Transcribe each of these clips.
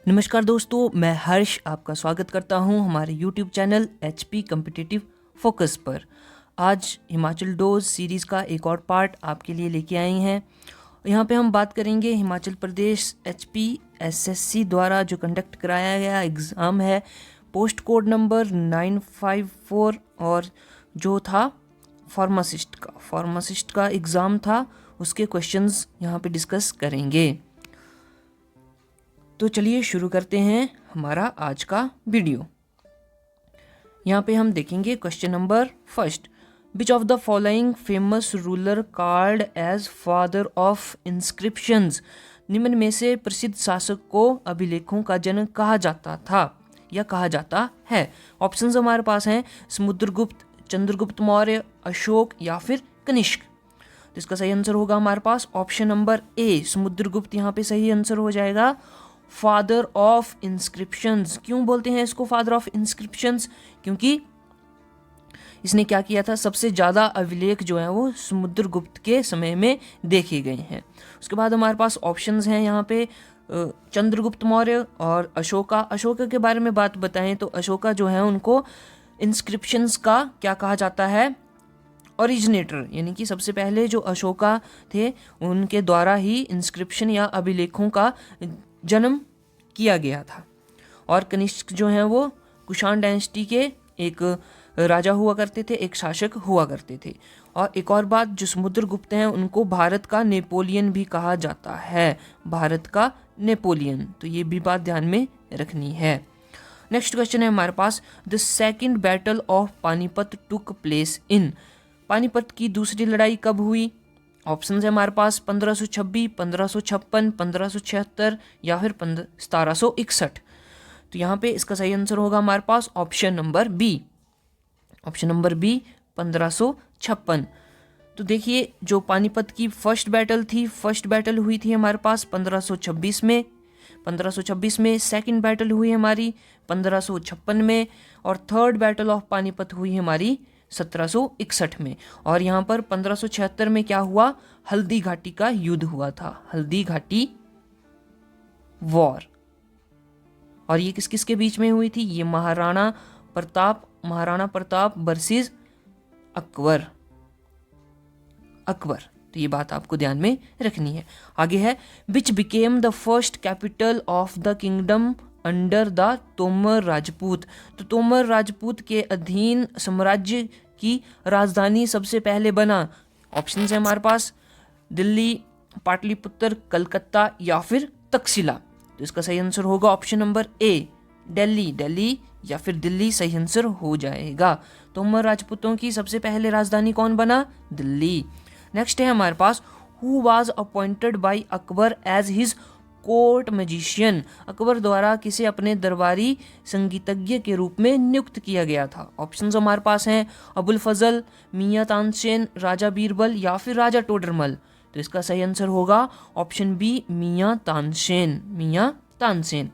नमस्कार दोस्तों, मैं हर्ष आपका स्वागत करता हूं हमारे YouTube channel HP competitive focus पर। आज हिमाचल डोज सीरीज़ का एक और पार्ट आपके लिए लेके आए हैं। यहाँ पे हम बात करेंगे हिमाचल प्रदेश HPSSC द्वारा जो कंडक्ट कराया गया एग्ज़ाम है, पोस्ट कोड नंबर 954, और जो था फार्मासिस्ट का एग्ज़ाम था, उसके क्वेश्चंस यहाँ पे डिस्कस करेंगे। तो चलिए शुरू करते हैं हमारा आज का वीडियो। यहाँ पे हम देखेंगे question number first, which of the following famous ruler called as father of inscriptions. निम्न में से प्रसिद्ध शासक को अभिलेखों का जनक कहा जाता था या कहा जाता है। ऑप्शंस हमारे पास हैं समुद्रगुप्त, चंद्रगुप्त मौर्य, अशोक या फिर कनिष्क। तो इसका सही आंसर होगा हमारे पास ऑप्शन नंबर ए, समुद्रगुप्त यहाँ पे सही आंसर हो जाएगा। फादर ऑफ इंस्क्रिप्शंस, क्यों बोलते हैं इसको फादर ऑफ इंस्क्रिप्शंस? क्योंकि इसने क्या किया था, सबसे ज़्यादा अभिलेख जो है वो समुद्रगुप्त के समय में देखे गए हैं। उसके बाद हमारे पास ऑप्शंस हैं यहाँ पे चंद्रगुप्त मौर्य और अशोका। अशोका के बारे में बात बताएं तो अशोका जो है उनको इंस्क्रिप्शंस का क्या कहा जाता है, ओरिजिनेटर, यानी कि सबसे पहले जो अशोका थे उनके द्वारा ही इंस्क्रिप्शन या अभिलेखों का जन्म किया गया था। और कनिष्क जो हैं वो कुषाण डायनेस्टी के एक राजा हुआ करते थे, एक शासक हुआ करते थे। और एक और बात, जो समुद्रगुप्त हैं उनको भारत का नेपोलियन भी कहा जाता है, भारत का नेपोलियन। तो ये भी बात ध्यान में रखनी है। नेक्स्ट क्वेश्चन है हमारे पास, the second battle of Panipat took place in. Panipat की दूसरी लड़ाई कब हुई? ऑप्शन है हमारे पास 1526, 1556, 1576 या फिर 1761। तो यहाँ पे इसका सही आंसर होगा हमारे पास ऑप्शन नंबर बी, 1556। तो देखिए, जो पानीपत की फर्स्ट बैटल हुई थी हमारे पास 1526 में, सेकंड बैटल हुई हमारी 1556 में, और थर्ड बैटल ऑफ पानीपत हुई हमारी 1761 में। और यहाँ पर 1576 में क्या हुआ, हल्दी घाटी का युद्ध हुआ था, हल्दी घाटी वॉर। और ये किस किस के बीच में हुई थी? ये महाराणा प्रताप वर्सेस अकबर। तो ये बात आपको ध्यान में रखनी है। आगे है, which became the first capital of the kingdom under the Tomar Rajput. तो तोमर राजपूत के अधीन साम्राज्य की राजधानी सबसे पहले बना। ऑप्शन है हमारे पास दिल्ली, पाटलिपुत्र, कलकत्ता या फिर तक्षशिला। तो इसका सही आंसर होगा ऑप्शन नंबर ए, दिल्ली या फिर दिल्ली सही आंसर हो जाएगा। तोमर राजपूतों की सबसे पहले राजधानी कौन बना? दिल्ली। नेक्स्ट है हमारे पास, who was appointed by Akbar as his court magician. Akbar द्वारा किसे अपने दरबारी संगीतज्ञ के रूप में नियुक्त किया गया था? ऑप्शंस हमारे पास हैं अबुल फजल, मियां तानसेन, राजा बीरबल या फिर राजा टोडरमल। तो इसका सही आंसर होगा ऑप्शन बी, मियां तानसेन।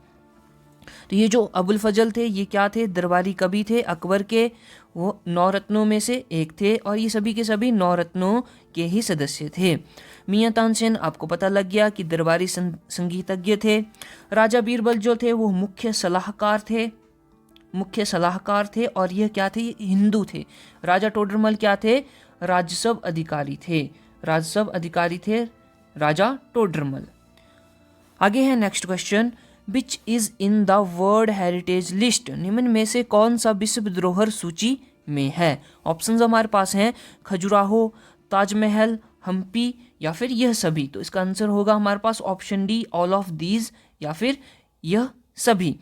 तो ये जो अबुल फजल थे ये क्या थे? दरबारी कवि थे अकबर के, वो 9 रत्नों में से एक थे, और ये सभी के सभी 9 रत्नों के ही सदस्य थे। मियां तानसेन आपको पता लग गया कि दरबारी संगीतज्ञ थे। राजा बीरबल जो थे वो मुख्य सलाहकार थे, और यह क्या थे? हिंदू थे। राजा टोडरमल क्या थे? राजस्व अधिकारी थे राजा टोडरमल। आगे है next question, which is in the world heritage list. निम्न में से कौन सा विश्व धरोहर सूची में है? ऑप्शंस हमारे पास हैं खजुराहो, ताजमहल, हम्पी या फिर यह सभी। तो इसका आंसर होगा हमारे पास option D, all of these या फिर यह सभी।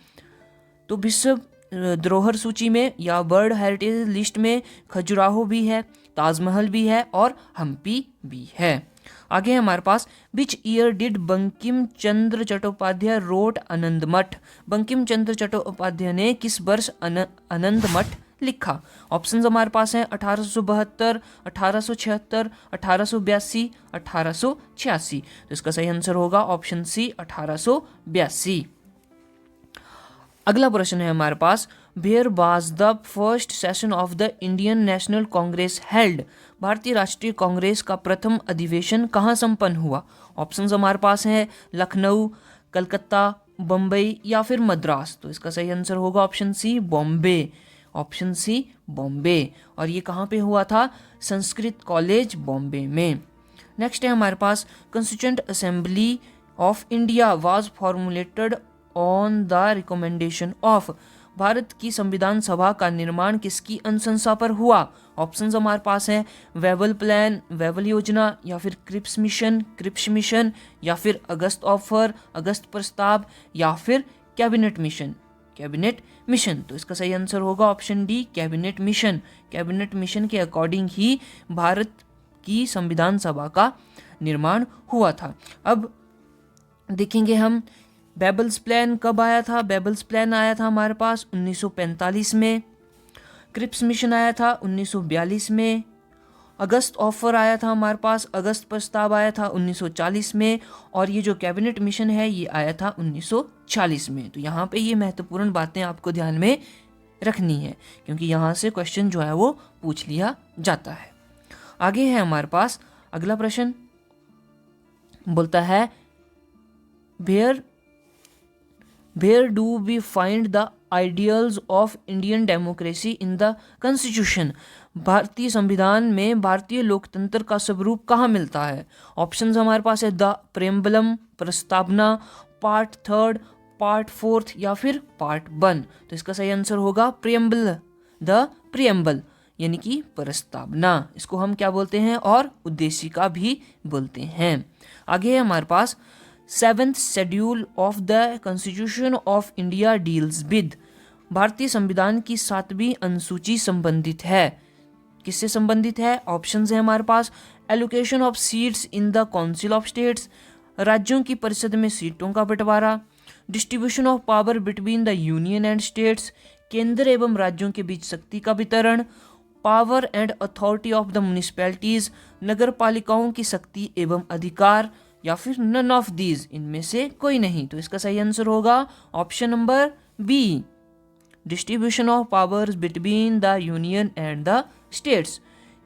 तो विश्व धरोहर सूची में या वर्ल्ड हेरिटेज लिस्ट में खजुराहो भी है, ताजमहल भी है और हम्पी भी है। आगे है हमारे पास, which year did Bankim Chandra Chattopadhyay wrote Anandamath. Bankim Chandra Chattopadhyay ने किस वर्ष आनंदमठ लिखा? ऑप्शंस हमारे पास हैं 1872, 1876, 1882, 1886। तो इसका सही आंसर होगा ऑप्शन सी, 1882। अगला प्रश्न है हमारे पास, where was the first session of the Indian National Congress held. भारतीय राष्ट्रीय कांग्रेस का प्रथम अधिवेशन कहाँ संपन्न हुआ? ऑप्शंस हमारे पास हैं लखनऊ, कलकत्ता, बम्बई या फिर मद्रास? तो इसका सही आंसर होगा option C Bombay. Option C Bombay. और ये कहाँ पे हुआ था? संस्कृत कॉलेज बॉम्बे में। नेक्स्ट है हमारे पास Constituent Assembly of India was formulated on the recommendation of. Bharat की संविधान सभा का निर्माण किसकी अनुशंसा पर हुआ? ऑप्शंस हमारे पास हैं वेबल प्लान, वेबल योजना, या फिर क्रिप्स मिशन, या फिर अगस्त ऑफर, अगस्त प्रस्ताव, या फिर कैबिनेट मिशन। तो इसका सही आंसर होगा option D cabinet mission. Cabinet mission के अकॉर्डिंग ही भारत की संविधान सभा का निर्माण हुआ था। अब देखेंगे हम बेबल्स प्लान कब आया था। बेबल्स प्लान आया था हमारे पास 1945 में। क्रिप्स मिशन आया था 1942 में। अगस्त ऑफर आया था हमारे पास, अगस्त प्रस्ताव आया था 1940 में। और ये जो कैबिनेट मिशन है ये आया था 1940 में। तो यहाँ पे ये महत्वपूर्ण बातें आपको ध्यान में रखनी है, क्योंकि यहाँ से क्वेश्चन जो है वो पूछ लिया जाता है। आगे है हमारे पास अगला प्रश्न, बोलता है Where do we find the ideals of Indian democracy in the Constitution? भारतीय संविधान में भारतीय लोकतंत्र का स्वरूप कहाँ मिलता है? ऑप्शंस हमारे पास है द प्रेम्बलम, प्रस्तावना, पार्ट 3, पार्ट 4 या फिर पार्ट 1। तो इसका सही आंसर होगा द प्रियम्बल, यानी कि प्रस्तावना। इसको हम क्या बोलते हैं? और उद्देशिका भी बोलते हैं। आगे है हमारे पास 7th schedule of the constitution of India deals with. भारतीय संविधान की 7वीं अनुसूची संबंधित है, किससे संबंधित है? ऑप्शंस है हमारे पास allocation of seats in the Council of States, राज्यों की परिषद में सीटों का बंटवारा, distribution of power between the union and states, केंद्र एवं राज्यों के बीच शक्ति का वितरण, power and authority of the municipalities, नगर पालिकाओं की शक्ति एवं अधिकार, या फिर नन ऑफ दीज, इनमें से कोई नहीं। तो इसका सही आंसर होगा option number B, distribution of powers between the union and the states,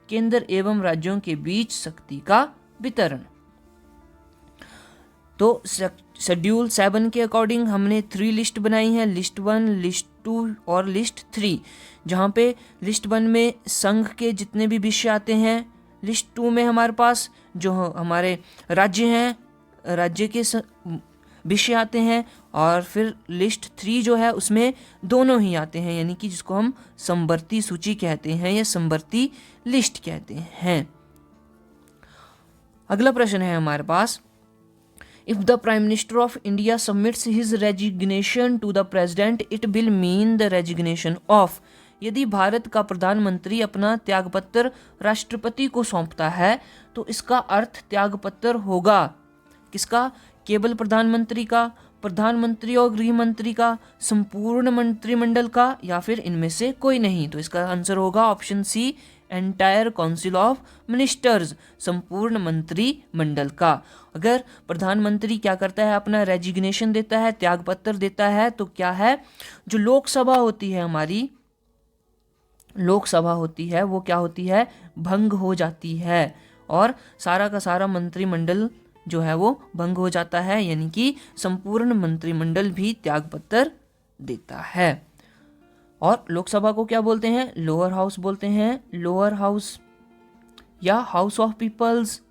केंद्र एवं राज्यों के बीच शक्ति का वितरण। तो शेड्यूल 7 के अकॉर्डिंग हमने 3 लिस्ट बनाई है, लिस्ट 1, लिस्ट 2 और लिस्ट 3, जहाँ पे लिस्ट 1 में संघ के जितने भी विषय आते हैं, लिस्ट 2 में हमारे पास जो हमारे राज्य हैं, राज्य के विषय आते हैं, और फिर लिस्ट 3 जो है उसमें दोनों ही आते हैं, यानी कि जिसको हम समवर्ती सूची कहते हैं या समवर्ती लिस्ट कहते हैं। अगला प्रश्न है हमारे पास, if the prime minister of India submits his resignation to the president it will mean the resignation of. यदि भारत का प्रधानमंत्री अपना त्यागपत्र राष्ट्रपति को सौंपता है तो इसका अर्थ त्यागपत्र होगा किसका? केवल प्रधानमंत्री का, प्रधानमंत्री और गृह मंत्री का, संपूर्ण मंत्रिमंडल का, या फिर इनमें से कोई नहीं। तो इसका आंसर होगा option C entire council of ministers, संपूर्ण मंत्रिमंडल का। अगर प्रधानमंत्री क्या करता है, अपना रेजिग्नेशन देता है, त्यागपत्र देता है, तो क्या है, जो लोकसभा होती है, हमारी लोकसभा होती है, वो क्या होती है, भंग हो जाती है, और सारा का सारा मंत्रिमंडल जो है वो भंग हो जाता है, यानी कि संपूर्ण मंत्रिमंडल भी त्यागपत्र देता है। और लोकसभा को क्या बोलते हैं? लोअर हाउस बोलते हैं, लोअर हाउस या house of peoples,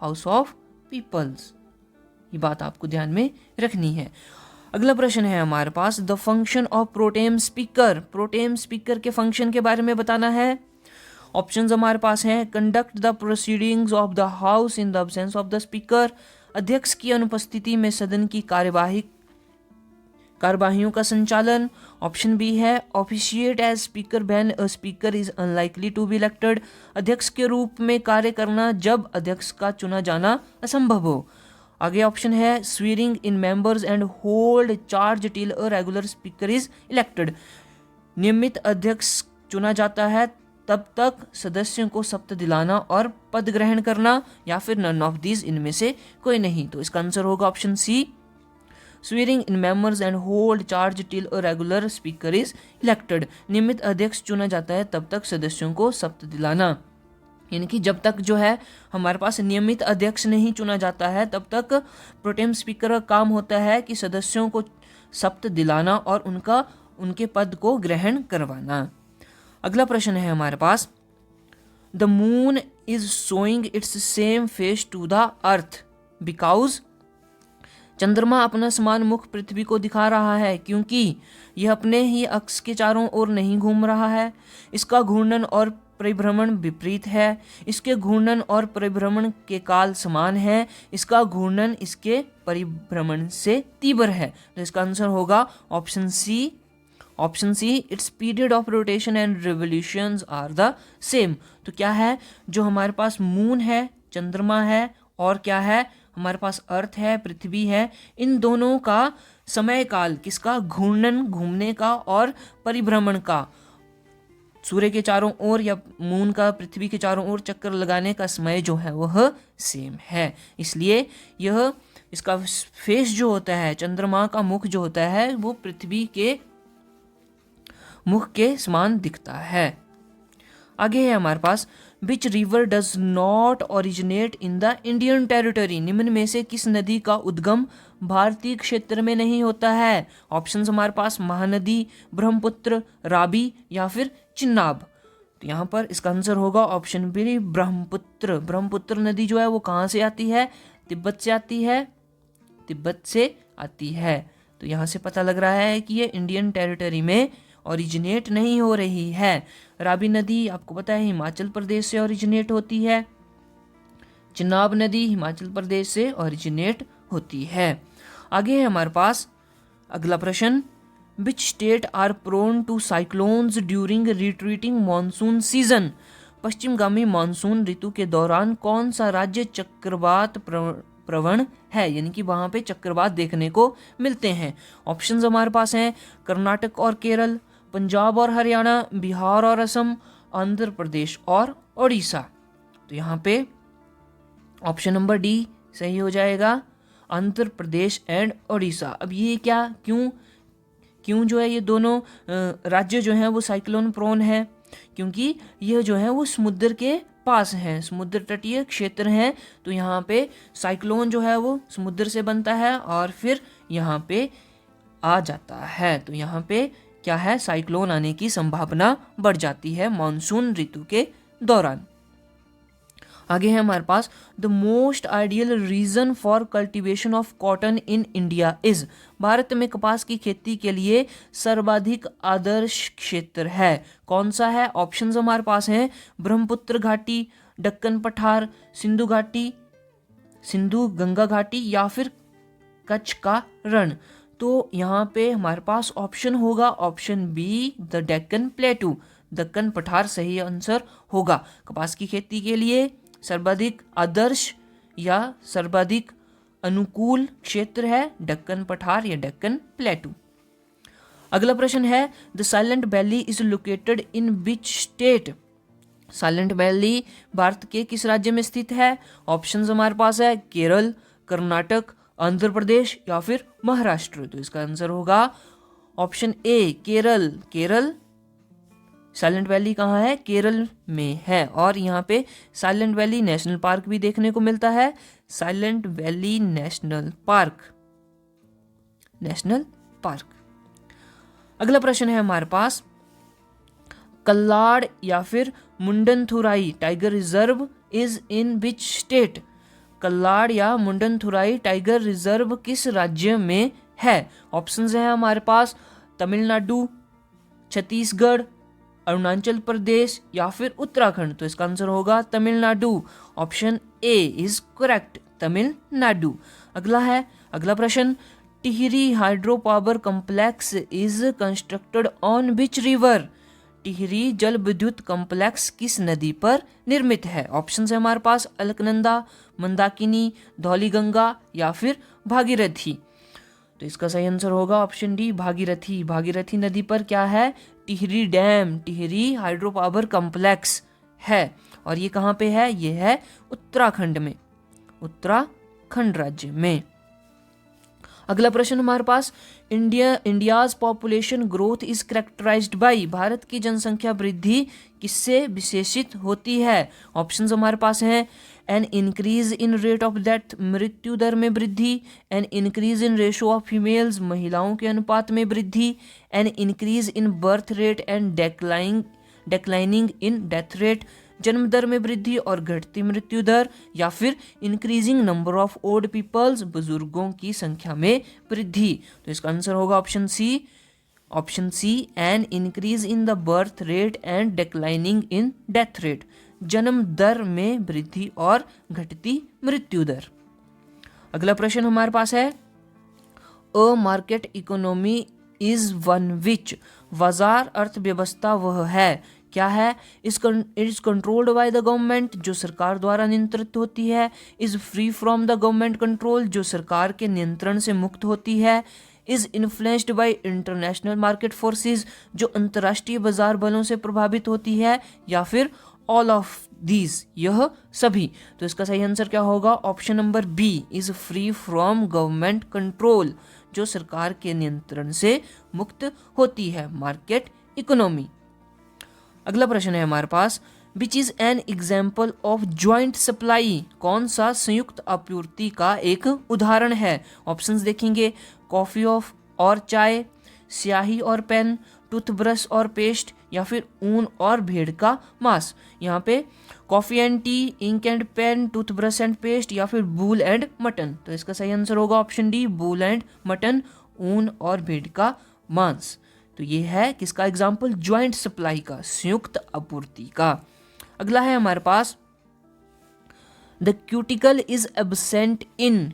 house of peoples. ये बात आपको ध्यान में रखनी है। अगला प्रश्न है हमारे पास, the function of pro tem speaker. Pro tem speaker के फंक्शन के बारे में बताना है। ऑप्शंस हमारे पास हैं, conduct the proceedings of the house in the absence of the speaker, अध्यक्ष की अनुपस्थिति में सदन की कार्यवाहियों का संचालन। ऑप्शन बी है, officiate as speaker when a speaker is unlikely to be elected, अध्यक्ष के रूप में कार्य करना जब अध्यक्ष का चुना जाना असंभव हो। आगे ऑप्शन है, swearing in members and hold charge till a regular speaker is elected, नियमित अध्यक्ष चुना जाता है तब तक सदस्यों को शपथ दिलाना और पद ग्रहण करना, या फिर नन ऑफ दीज, इनमें से कोई नहीं। तो इसका आंसर होगा option C, swearing in members and hold charge till a regular speaker is elected, नियमित अध्यक्ष चुना जाता है तब तक सदस्यों को शपथ दिलाना। यानी कि जब तक जो है हमारे पास नियमित अध्यक्ष नहीं चुना जाता है तब तक प्रोटेम स्पीकर का काम होता है कि सदस्यों को शपथ दिलाना और उनके पद को ग्रहण करवाना। अगला प्रश्न है हमारे पास, the moon is showing its same face to the earth because. चंद्रमा अपना समान मुख पृथ्वी को दिखा रहा है क्योंकि यह अपने ही अक्ष के चारों ओर नहीं घूम रहा है। इसका घूर्णन और परिभ्रमण विपरीत है। इसके घूर्णन और परिभ्रमण के काल समान है। इसका घूर्णन इसके परिभ्रमण से तीव्र है। तो इसका आंसर होगा option C. Option C, its period of rotation and revolutions are the same. तो क्या है, जो हमारे पास मून है, चंद्रमा है, और क्या है हमारे पास अर्थ है, पृथ्वी है, इन दोनों का समय काल किसका, घूर्णन घूमने का और परिभ्रमण का, सूर्य के चारों ओर या मून का पृथ्वी के चारों ओर चक्कर लगाने का समय जो है वह सेम है। इसलिए यह इसका फेस जो होता है, चंद्रमा का मुख जो होता है वो पृथ्वी के मुख के समान दिखता है। आगे है हमारे पास, which river does not originate in the Indian territory. निम्न में से किस नदी का उद्गम भारतीय क्षेत्र में नहीं होता है। ऑप्शंस हमारे पास महानदी, ब्रह्मपुत्र, राबी या फिर चिनाब। तो यहाँ पर इसका आंसर होगा ऑप्शन बी, ब्रह्मपुत्र। ब्रह्मपुत्र नदी जो है वो कहाँ से आती है, तिब्बत से आती है, तिब्बत से आती है। तो यहाँ से पता लग रहा है कि ये इंडियन टेरिटरी में ओरिजिनेट नहीं हो रही है। राबी नदी आपको पता है हिमाचल प्रदेश से ओरिजिनेट होती है। चिनाब नदी हिमाचल प्रदेश से ओरिजिनेट होती है। आगे है हमारे पास अगला प्रश्न, which state are prone to cyclones during retreating monsoon season. पश्चिमगामी मानसून ऋतु के दौरान कौन सा राज्य चक्रवात प्रवण है, यानी कि वहां पे चक्रवात देखने को मिलते हैं। ऑप्शंस हमारे पास हैं कर्नाटक और केरल, पंजाब और हरियाणा, बिहार और असम, आंध्र प्रदेश और ओडिशा। तो यहाँ पे ऑप्शन नंबर डी सही हो जाएगा, आंध्र प्रदेश एंड ओडिशा। अब ये क्या, क्यों जो है ये दोनों राज्य जो हैं वो साइक्लोन प्रोन है, क्योंकि यह जो है वो समुद्र के पास हैं, समुद्र तटीय क्षेत्र हैं। तो यहाँ पे साइक्लोन जो है वो समुद्र से बनता है और फिर यहाँ पे आ जाता है। तो यहाँ पे क्या है, साइक्लोन आने की संभावना बढ़ जाती है मानसून ऋतु के दौरान। आगे है हमारे पास, the most ideal region for cultivation of cotton in India is. Bharat में कपास की खेती के लिए सर्वाधिक आदर्श क्षेत्र है, कौन सा है। ऑप्शंस हमारे पास हैं ब्रह्मपुत्र घाटी, दक्कन पठार, सिंधु घाटी, सिंधु गंगा घाटी या फिर कच्छ का रण। तो यहाँ पे हमारे पास ऑप्शन होगा option B, the Deccan plateau. Deccan पठार सही आंसर होगा। कपास की खेती के लिए सर्वाधिक आदर्श या सर्वाधिक अनुकूल क्षेत्र है दक्कन पठार या दक्कन प्लेटू। अगला प्रश्न है, the silent valley is located in which state. Silent valley Bharat के किस राज्य में स्थित है। ऑप्शंस हमारे पास है केरल, कर्नाटक, आंध्र प्रदेश या फिर महाराष्ट्र। तो इसका आंसर होगा option A, Kerala. Kerala silent valley कहाँ है, केरल में है। और यहाँ पे साइलेंट वैली नेशनल पार्क भी देखने को मिलता है, Silent Valley National Park, National Park. अगला प्रश्न है हमारे पास, कल्लाड़ या फिर Mundanthurai Tiger Reserve is in which state. Kalakkad या मुंडनथुराई टाइगर रिजर्व किस राज्य में है। ऑप्शंस हैं हमारे पास तमिलनाडु, छत्तीसगढ़, अरुणाचल प्रदेश या फिर उत्तराखंड। तो इसका आंसर होगा Tamil Nadu. Option A is correct, Tamil Nadu. अगला प्रश्न, Tehri hydro power complex is constructed on which river. Tehri जल विद्युत कॉम्प्लेक्स किस नदी पर निर्मित है। ऑप्शंस है हमारे पास अलकनंदा, मंदाकिनी, धौलीगंगा या फिर भागीरथी। तो इसका सही आंसर होगा ऑप्शन डी, भागीरथी। भागीरथी नदी पर क्या है, Tehri dam, Tehri hydro power complex है। और ये कहाँ पे है, ये है उत्तराखंड में, उत्तराखंड राज्य में। अगला प्रश्न हमारे पास, India's population growth is characterized by, Bharat की जनसंख्या वृद्धि किससे विशेषित होती है? ऑप्शंस हमारे पास हैं, an increase in rate of death, मृत्यु दर में वृद्धि, an increase in ratio of females, महिलाओं के अनुपात में वृद्धि, an increase in birth rate and declining in death rate, जन्म दर में वृद्धि और घटती मृत्यु दर, या फिर increasing number of old peoples, बुजुर्गों की संख्या में वृद्धि। तो इसका आंसर होगा option C, an increase in the birth rate and declining in death rate, जन्म दर में वृद्धि और घटती मृत्यु दर। अगला प्रश्न हमारे पास है, a market economy is one which, बाजार अर्थव्यवस्था वह है, क्या है? Is controlled by the government, जो सरकार द्वारा नियंत्रित होती है, is free from the government control, जो सरकार के नियंत्रण से मुक्त होती है, is influenced by international market forces, जो अंतर्राष्ट्रीय बाजार बलों से प्रभावित होती है, या फिर ऑल ऑफ दीज, यह सभी। तो इसका सही आंसर क्या होगा? Option number B, is free from government control, जो सरकार के नियंत्रण से मुक्त होती है, मार्केट इकोनॉमी। अगला प्रश्न है हमारे पास, which is an example of joint supply, कौन सा संयुक्त आपूर्ति का एक उदाहरण है? ऑप्शंस देखेंगे, कॉफी और चाय, स्याही और पेन, टूथब्रश और पेस्ट, या फिर ऊन और भेड़ का मांस। यहाँ पे coffee and tea, ink and pen, toothbrush and paste, या फिर बूल एंड मटन। तो इसका सही आंसर होगा option D, wool and mutton, ऊन और भेड़ का मांस। तो ये है किसका एग्जाम्पल? ज्वाइंट सप्लाई का, संयुक्त आपूर्ति का। अगला है हमारे पास, the cuticle is absent in,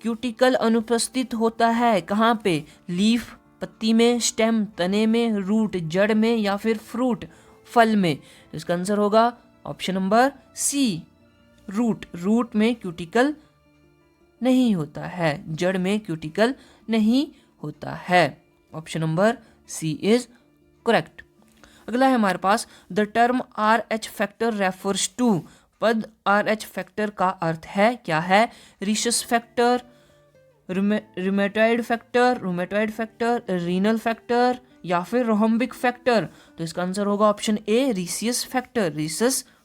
cuticle अनुपस्थित होता है कहाँ पे? लीफ, पत्ती में, स्टेम, तने में, रूट, जड़ में, या फिर फ्रूट, फल में। इसका आंसर होगा option number C, root. Root में क्यूटिकल नहीं होता है, जड़ में क्यूटिकल नहीं होता है। Option number C is correct. अगला है हमारे पास, the term RH factor refers to, पद RH फैक्टर का अर्थ है, क्या है? Rhesus factor, rheumatoid factor, renal factor, या फिर रोहम्बिक फैक्टर। तो इसका आंसर होगा ऑप्शन ए, रिसस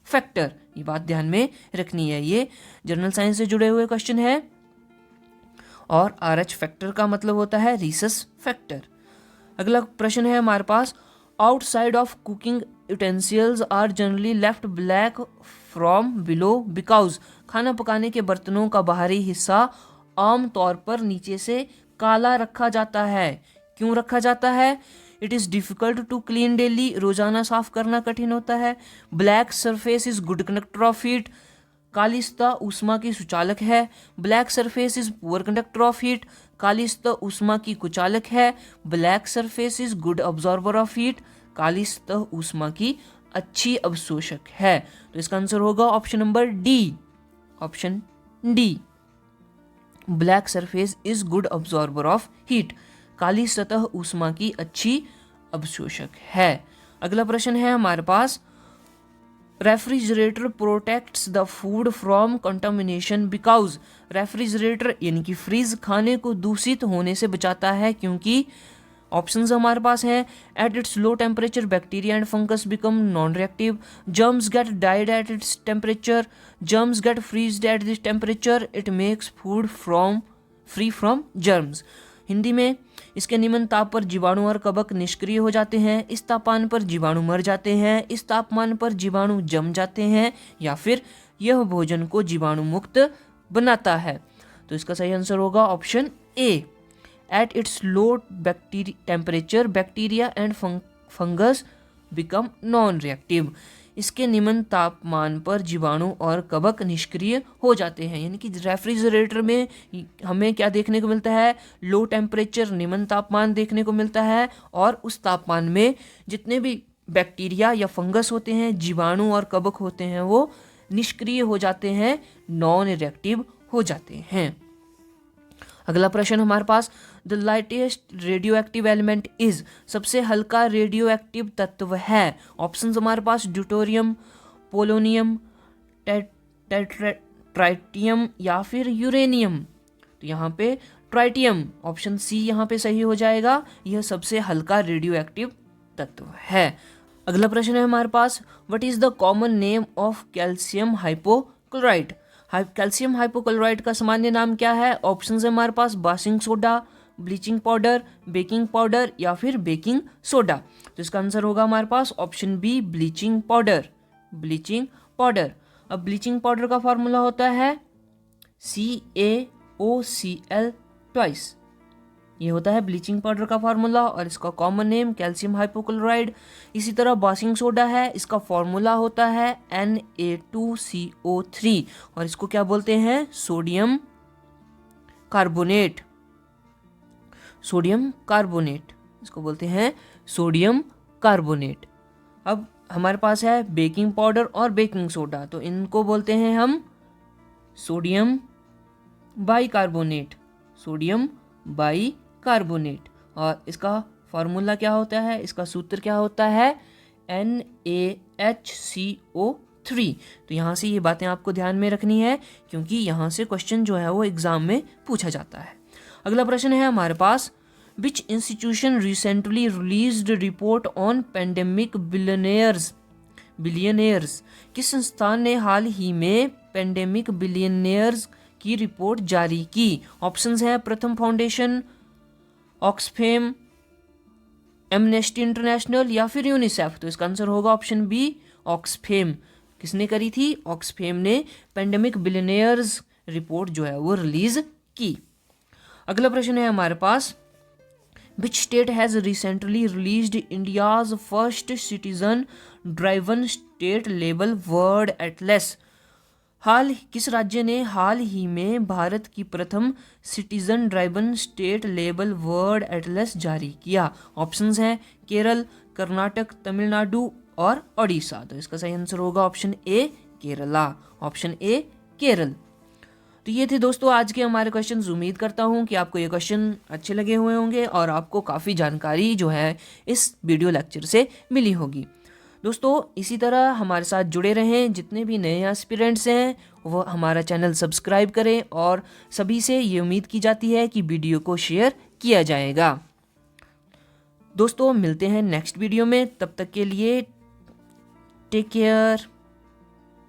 फैक्टर। ये बात ध्यान में रखनी है, ये जनरल साइंस से जुड़े हुए क्वेश्चन है, और RH फैक्टर का मतलब होता है रिसस फैक्टर। अगला प्रश्न है हमारे पास, outside of cooking utensils are generally left black from below because, खाना पकाने के बर्तनों का बाहरी हिस्सा आम तौर पर नीचे से काला रखा जाता है, क्यों रखा जाता है? It is difficult to clean daily, रोजाना साफ करना कठिन होता है, black surface is good conductor of heat, काली सतह ऊष्मा की सुचालक है, black surface is poor conductor of heat, काली सतह ऊष्मा की कुचालक है, black surface is good absorber of heat, काली सतह ऊष्मा की अच्छी अवशोषक है। तो इसका आंसर होगा option number D, option D, black surface is good absorber of heat, काली सतह ऊष्मा की अच्छी अवशोषक है। अगला प्रश्न है हमारे पास, refrigerator protects the food from contamination because, refrigerator यानी कि फ्रीज खाने को दूषित होने से बचाता है, क्योंकि ऑप्शंस हमारे पास हैं, at its low temperature bacteria and fungus become non reactive, germs get died at its temperature, germs get freezed at this temperature, it makes food free from germs. Hindi में, इसके निम्न ताप पर जीवाणु और कवक निष्क्रिय हो जाते हैं, इस तापमान पर जीवाणु मर जाते हैं, इस तापमान पर जीवाणु जम जाते हैं, या फिर यह भोजन को जीवाणु मुक्त बनाता है। तो इसका सही आंसर होगा option A, eight its low temperature bacteria and fungus become non reactive, इसके निम्न तापमान पर जीवाणु और कवक निष्क्रिय हो जाते हैं। यानी कि रेफ्रिजरेटर में हमें क्या देखने को मिलता है? लो टेम्परेचर, निम्न तापमान देखने को मिलता है, और उस तापमान में जितने भी बैक्टीरिया या फंगस होते हैं, जीवाणु और कवक होते हैं, वो निष्क्रिय हो जाते हैं, नॉन रिएक्टिव हो जाते हैं। अगला प्रश्न हमारे पास, the lightest radioactive element is, सबसे हल्का रेडियो एक्टिव तत्व है। ऑप्शंस हमारे पास ड्यूटोरियम, पोलोनियम, ट्राइटियम, या फिर यूरेनियम। तो यहाँ पे ट्राइटियम, ऑप्शन सी यहाँ पे सही हो जाएगा। यह सबसे हल्का रेडियो एक्टिव तत्व है। अगला प्रश्न है हमारे पास, what is the common name of calcium hypochlorite. Calcium hypochlorite का सामान्य नाम क्या है? ऑप्शन है हमारे पास baking soda, bleaching powder, baking powder या फिर बेकिंग सोडा। तो इसका आंसर होगा हमारे पास option B, bleaching powder. Bleaching powder. अब ब्लीचिंग पाउडर का फॉर्मूला होता है CaOCl ट्वाइस। ये होता है ब्लीचिंग पाउडर का फार्मूला और इसका कॉमन नेम कैल्शियम हाइपोक्लोराइड। इसी तरह बेकिंग सोडा है, इसका फॉर्मूला होता है Na2CO3 और इसको क्या बोलते हैं? Sodium carbonate. सोडियम कार्बोनेट, इसको बोलते हैं सोडियम कार्बोनेट। अब हमारे पास है बेकिंग पाउडर और बेकिंग सोडा, तो इनको बोलते हैं हम सोडियम बाइकार्बोनेट। Sodium bicarbonate. और इसका फॉर्मूला क्या होता है? इसका सूत्र क्या होता है? NaHCO3। तो यहाँ से ये बातें आपको ध्यान में रखनी है क्योंकि यहाँ से क्वेश्चन जो है वो एग्जाम में पूछा जाता है। अगला प्रश्न है हमारे पास, which institution recently released report on pandemic billionaires. किस संस्थान ने हाल ही में पेंडेमिक बिलियनियर्स की रिपोर्ट जारी की? ऑप्शंस है प्रथम फाउंडेशन, ऑक्सफेम, एमनेस्टी इंटरनेशनल या फिर यूनिसेफ। तो इसका आंसर होगा ऑप्शन बी, ऑक्सफेम। किसने करी थी? ऑक्सफेम ने पेंडेमिक बिलियनियर्स रिपोर्ट जो है वो रिलीज की। अगला प्रश्न है हमारे पास, which state has recently released India's first citizen driven state level word atlas. किस राज्य ने हाल ही में भारत की प्रथम citizen driven state level word atlas जारी किया? ऑप्शंस हैं केरल, कर्नाटक, तमिलनाडु और ओडिशा। तो इसका सही आंसर होगा option A, Kerala. Option A, Kerala. तो ये थे दोस्तों आज के हमारे क्वेश्चंस। उम्मीद करता हूँ कि आपको ये क्वेश्चन अच्छे लगे हुए होंगे और आपको काफ़ी जानकारी जो है इस वीडियो लेक्चर से मिली होगी। दोस्तों इसी तरह हमारे साथ जुड़े रहें। जितने भी नए एस्पिरेंट्स हैं वो हमारा चैनल सब्सक्राइब करें और सभी से ये उम्मीद की जाती है कि वीडियो को शेयर किया जाएगा। दोस्तों मिलते हैं नेक्स्ट वीडियो में, तब तक के लिए टेक केयर।